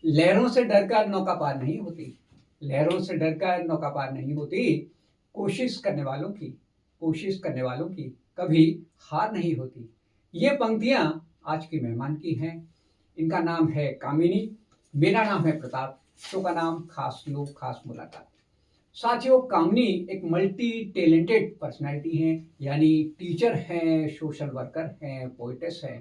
लहरों से डरकर नौका पार नहीं होती, लहरों से डरकर नौका पार नहीं होती, कोशिश करने वालों की, कोशिश करने वालों की कभी हार नहीं होती। ये पंक्तियां आज की मेहमान की हैं। इनका नाम है कामिनी, मेरा नाम है प्रताप, शो का नाम खास लोग खास मुलाकात। साथियों, कामिनी एक मल्टी टैलेंटेड पर्सनैलिटी हैं, यानी टीचर हैं, सोशल वर्कर हैं, पोइटेस हैं।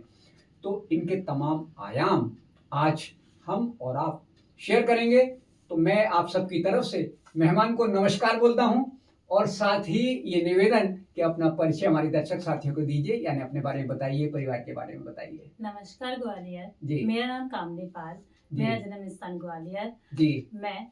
तो इनके तमाम आयाम आज हम और आप शेयर करेंगे। तो मैं आप सबकी तरफ से मेहमान को नमस्कार बोलता हूं और साथ ही ये निवेदन कि अपना परिचय हमारे दर्शक साथियों को दीजिए, यानी अपने बारे में बताइए, परिवार के बारे में बताइए। नमस्कार ग्वालियर जी। मेरा नाम कामनी पाल, मेरा जन्म स्थान ग्वालियर जी। मैं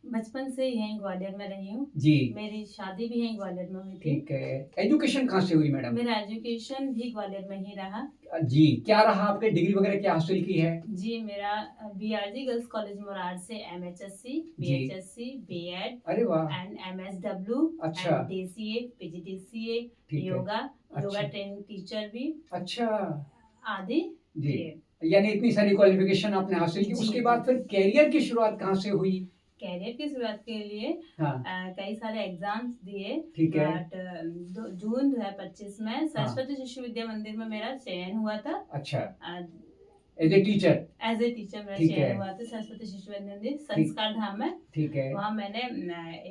बचपन से यहीं ग्वालियर में रही हूँ जी। मेरी शादी भी यहीं ग्वालियर में हुई थी। ठीक है। एजुकेशन कहाँ से हुई मैडम? मेरा एजुकेशन भी ग्वालियर में ही रहा। जी, क्या रहा आपने डिग्री वगैरह क्या हासिल की है? जी, मेरा बीआरजी गर्ल्स कॉलेज मोरार से एमएचएससी, बीएचएससी, बीएड, अरे वाह, एंड एमएसडब्ल्यू, अच्छा, डीसीए, पीजीडीसीए, ठीक है, योगा, अच्छा, योगा ट्रेनिंग टीचर भी, अच्छा, आदि जी, किए। यानी इतनी सारी क्वालिफिकेशन आपने हासिल की। जी, उसके बाद फिर करियर की शुरुआत कहाँ से हुई? कैरियर की शुरुआत के लिए हाँ, कई सारे एग्जाम्स दिए, ठीक है, बट जून 2025 में हाँ, सरस्वती शिशु विद्या मंदिर में मेरा चयन हुआ था। अच्छा, as a teacher, as a teacher मेरा ठीक है, चयन हुआ था सरस्वती शिशु विद्या मंदिर संस्कार धाम में। ठीक है, वहाँ मैंने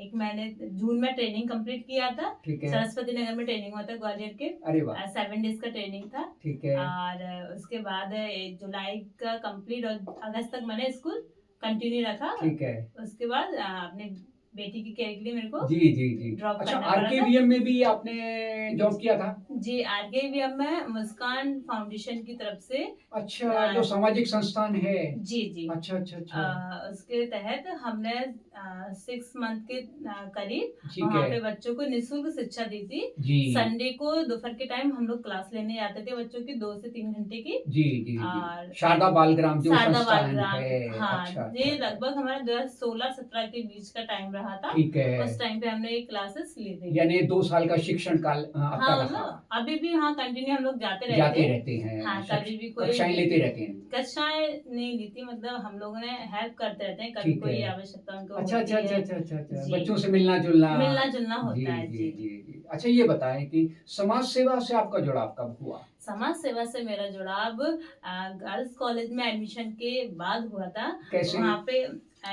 एक महीने जून में ट्रेनिंग कंप्लीट किया था। ठीक है, सरस्वती नगर में ट्रेनिंग हुआ था ग्वालियर के। अरे वाह, 7 डेज का ट्रेनिंग था। ठीक है, और उसके बाद जुलाई का कंप्लीट और अगस्त तक मैंने स्कूल कंटिन्यू रखा। ठीक है, उसके बाद अपने बेटी की केयर के लिए मेरे को जी जी जी, ड्रॉप अच्छा, करना पड़ा था। आरकेवीएम में भी आपने जॉब किया था? जी, आरकेवीएम में मुस्कान फाउंडेशन की तरफ से। अच्छा, जो सामाजिक संस्थान है। जी जी, अच्छा अच्छा अच्छा, उसके तहत हमने 6 मंथ के करीब ठीक वहाँ है, पे बच्चों को निःशुल्क शिक्षा दी थी। जी संडे को दोपहर के टाइम हम लोग क्लास लेने जाते थे बच्चों की 2 से 3 घंटे की। जी जी जी, और शारदा बालग्राम जो शारदा संस्थान बालग्राम, है। हाँ, अच्छा ये अच्छा, लगभग हमारा 2016-17 के बीच का टाइम रहा था। ठीक है, उस टाइम पे हमने ये क्लासेस ली थी। यानी 2 साल का शिक्षण काल आपका हाँ, रहा। मतलब अभी भी हाँ कंटिन्यू हम लोग जाते जाते रहते रहते हैं, हाँ, कभी भी कोई कक्षाएं लेते रहते हैं। कक्षाएं नहीं ली थी, मतलब हम लोगों ने हेल्प करते रहते हैं, कभी ठीक कोई है, आवश्यकता उनको अच्छा होती अच्छा अच्छा है। अच्छा अच्छा अच्छा, जी, बच्चों से मिलना जुलना। मिलना जुलना जी होता है। जी जी, जी जी, अच्छा, ये बताएं कि समाज सेवा से आपका जुड़ाव कब हुआ? समाज सेवा से मेरा जुड़ाव गर्ल्स कॉलेज में एडमिशन के बाद हुआ था। कैसे? वहाँ पे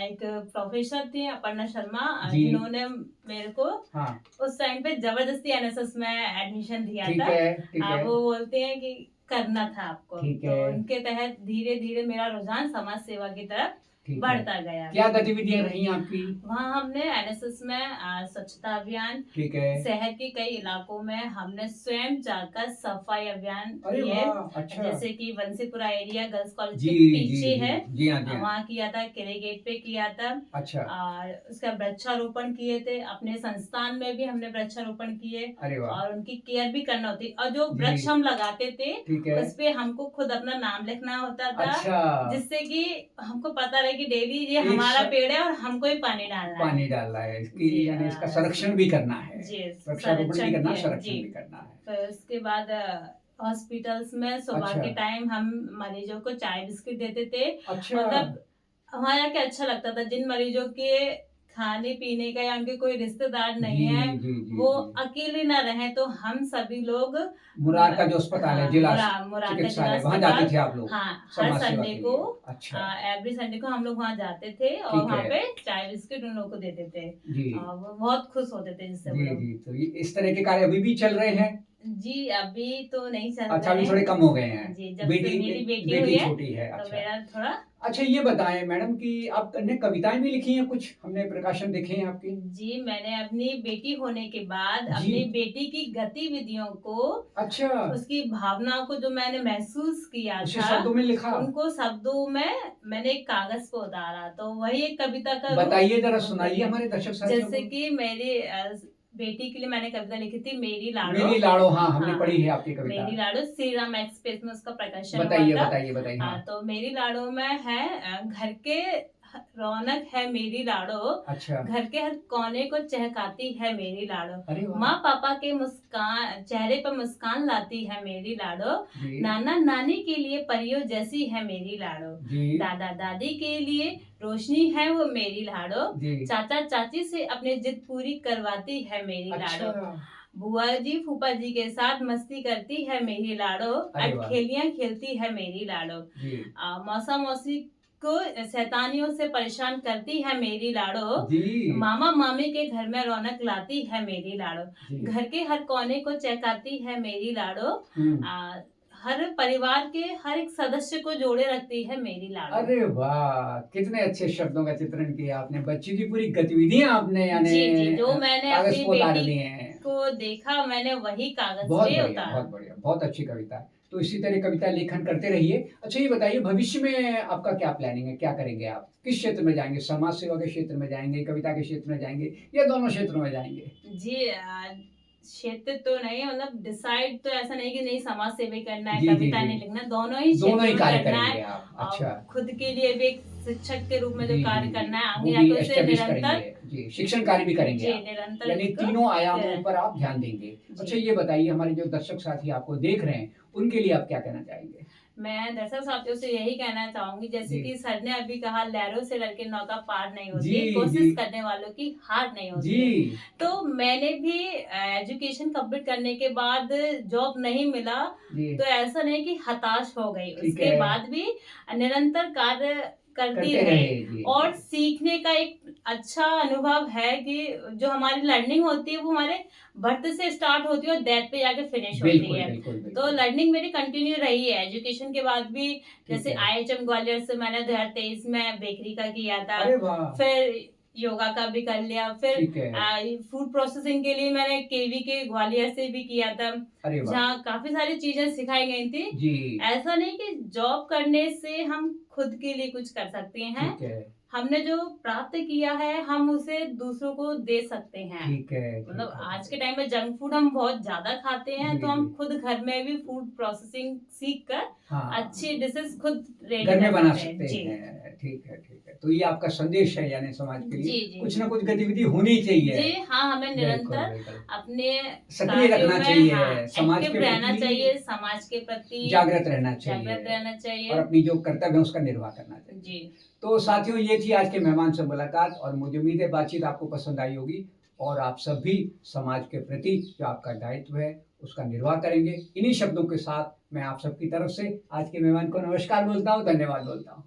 एक प्रोफेसर थी अपर्णा शर्मा, जी, जिन्होंने मेरे को हाँ, उस टाइम पे जबरदस्ती एनएसएस में एडमिशन दिया ठीक था। है, ठीक है, वो बोलते हैं कि करना था आपको, ठीक तो है, उनके तहत धीरे धीरे मेरा रुझान समाज सेवा की तरफ ठीक है, बढ़ता गया। क्या गतिविधियां रही आपकी? वहाँ हमने एनएसएस में स्वच्छता अभियान, ठीक है, शहर के कई इलाकों में हमने स्वयं जाकर सफाई अभियान अरे किए। वाह, अच्छा, जैसे कि बंसीपुरा एरिया गर्ल्स कॉलेज जी के जी पीछे जी है, जी, हाँ जी हाँ, वहाँ किया था, किले गेट पे किया था। अच्छा, और उसका वृक्षारोपण किए थे। अपने संस्थान में भी हमने वृक्षारोपण किए अरे वाह, और उनकी केयर भी करना होती। और जो जी, वृक्ष हम लगाते थे ठीक है, उस पे हमको खुद अपना नाम लिखना होता था, अच्छा, जिससे कि हमको पता रहे कि डेली ये एक हमारा स- पेड़ है और हमको ही पानी डालना है। पानी डालना है इसकी, जी, यानी इसका संरक्षण भी करना है, जी, वृक्षारोपण भी करना, किए। संरक्षण जी, भी करना है। फिर उसके बाद हॉस्पिटल्स में सुबह अच्छा, के टाइम हम मरीजों को चाय बिस्किट देते थे। अच्छा, मतलब वहाँ जाके अच्छा लगता था। जिन मरीजों के खाने पीने का या उनके कोई रिश्तेदार जी नहीं है, जी जी वो जी, अकेले ना रहें, तो हम सभी लोग मुरार का जो अस्पताल है, हाँ, जिला मुरार का जिला चिकित्सालय, वहां जाते अस्पताल, थे आप लोग हाँ, हर समाज सेवा संडे के को, लिए? अच्छा, एवरी संडे को हम लोग वहाँ जाते थे और ठीक वहाँ है, पे चाय बिस्किट उन लोगों को देते थे। जी वो बहुत खुश होते थे जिससे वो जी लोग। जी, तो ये इस तरह के कार्य अभी भी चल रहे हैं? जी, अभी तो नहीं चल अच्छा, रहे अभी थोड़े हैं। कम हो गए हैं। जी, जब बेटी से मेरी बेटी हुई बेटी है छोटी है, तो अच्छा। मेरा थोड़ा। अच्छा, ये बताएं मैडम कि आपने कविताएं भी लिखी हैं कुछ, हमने प्रकाशन देखे हैं आपके? जी, मैंने अपनी बेटी होने के बाद जी, अपनी बेटी की गतिविधियों को, अच्छा, उसकी भावनाओं को जो मैंने महसूस किया उसे था, शब्दों में लिखा? उनको शब्दों में मैंने एक कागज पे उतारा, तो वही एक कविता का रूप बताइए, जरा बन सुनाइए गई। हमारे दर्शक साथियों जैसे को। कि मेरी बेटी के लिए मैंने कविता लिखी थी, मेरी लाडो। मेरी लाड़ो, हाँ, हमने हाँ, पढ़ी है आपकी कविता। मेरी लाडो श्री राम एक्सप्रेस में उसका प्रकाशन हुआ बताइए था। बताइए बताइए, हाँ, तो मेरी लाडो में है घर के रौनक है मेरी लाडो, अच्छा, घर के हर कोने को चहकाती है मेरी लाडो, अरे वाह! माँ पापा के मुस्कान चेहरे पर मुस्कान लाती है मेरी लाडो, जी, नाना नानी के लिए परियों जैसी है मेरी लाडो, जी, दादा दादी के लिए रोशनी है वो मेरी लाडो, जी। चाचा चाची से अपनी जिद पूरी करवाती है मेरी लाडो, अच्छा, बुआ जी फूफा जी के साथ मस्ती करती है मेरी लाडो, अरे वाह! अटखेलियां खेलती है मेरी लाडो, जी, मौसा मौसी को शैतानियों से परेशान करती है मेरी लाडो, जी, मामा मामी के घर में रौनक लाती है मेरी लाडो, जी। घर के हर कोने को चहकाती है मेरी लाडो, हुँ। हर परिवार के हर एक सदस्य को जोड़े रखती है मेरी लाडो। अरे वाह! कितने अच्छे शब्दों का चित्रण किया आपने। बच्ची की पूरी गतिविधियाँ आपने यानी जी, जी, जो मैंने कागज़ अपनी पे उतार बेटी दी हैं। को देखा मैंने वही कागज बहुत पे बढ़िया, उतारा। बहुत बढ़िया। बहुत अच्छी कविता है। तो इसी तरह कविता लेखन करते रहिए। अच्छा ये बताइए भविष्य में आपका क्या प्लानिंग है? क्या करेंगे आप? किस क्षेत्र में जाएँगे? समाज सेवा के क्षेत्र में जाएँगे, कविता के क्षेत्र में जाएँगे या दोनों क्षेत्रों में जाएँगे? जी क्षेत्र तो नहीं मतलब डिसाइड तो ऐसा नहीं कि नहीं समाज सेवा करना है, जी, जी, कविता जी। नहीं लिखना, दोनों ही दोनों क्षेत्र ही में कार्य करना करेंगे है आप। और अच्छा। खुद के लिए भी एक शिक्षक के रूप में जो जी, कार्य जी, करना है जी। आगे वो भी जाकर उसे एस्टेब्लिश निरंतर करेंगे। जी, शिक्षण कार्य भी करेंगे जी आप। निरंतर यानी उसको तीनों आयामों अ, पर आप ध्यान देंगे। अच्छा जी ये बताइए हमारे जो दर्शक साथी आपको देख रहे हैं, उनके लिए आप क्या कहना चाहेंगे? मैं दरअसल साथियों से यही कहना चाहूंगी जैसे जी। कि सर ने अभी कहा लहरों से लड़के नौका पार नहीं जी, होती, जी। कोशिश करने वालों की हार नहीं जी। होती है। तो मैंने भी एजुकेशन कंप्लीट करने के बाद जॉब नहीं मिला जी, तो ऐसा नहीं कि हताश हो गई, ठीक उसके है। बाद भी निरंतर कार्य करती करते रही रहे। जी, और जी। सीखने का एक अच्छा अनुभव है कि जो हमारी लर्निंग होती है वो हमारे बर्थ से स्टार्ट होती है और डेथ पे जाके फिनिश होती बिल्कुल, है। बिल्कुल, तो बिल्कुल। लर्निंग मेरी कंटिन्यू रही है एजुकेशन के बाद भी, ठीक जैसे है। आईएचएम ग्वालियर से मैंने 2023 में बेकरी का किया था, अरे वाह! फिर योगा का भी कर लिया, फिर ठीक है। फूड प्रोसेसिंग के लिए मैंने केवी के ग्वालियर से भी किया था, अरे वाह! जहाँ काफी सारी चीजें सिखाई गई थी। जी, ऐसा नहीं कि जॉब करने से हम खुद के लिए कुछ कर सकते हैं, ठीक है। हमने जो प्राप्त किया है हम उसे दूसरों को दे सकते हैं। ठीक है, ठीक मतलब है। आज के टाइम में जंक फूड हम बहुत ज्यादा खाते हैं, जी, तो हम जी। खुद घर में भी फूड प्रोसेसिंग सीख कर हाँ। अच्छी डिशेस खुद रेडी घर में कर बना सकते हैं। सकते जी हैं। ठीक है, ठीक है। तो ये आपका संदेश है यानी समाज के लिए जी जी कुछ ना कुछ गतिविधि होनी चाहिए। जी हाँ, हमें बिल्कुल, निरंतर बिल्कुल। अपने सक्रिय कार्यों रखना में चाहिए, समाज एक्टिव के रहना प्रति चाहिए, समाज के प्रति जागृत रहना जागृत चाहिए रहना और चाहिए। अपनी जो कर्तव्य है उसका निर्वाह करना चाहिए। जी तो साथियों ये थी आज के मेहमान से मुलाकात और मुझे उम्मीद है बातचीत आपको पसंद आई होगी और आप सब भी समाज के प्रति जो आपका दायित्व है उसका निर्वाह करेंगे। इन्हीं शब्दों के साथ मैं आप सबकी तरफ से आज के मेहमान को नमस्कार बोलता हूँ, धन्यवाद बोलता हूँ।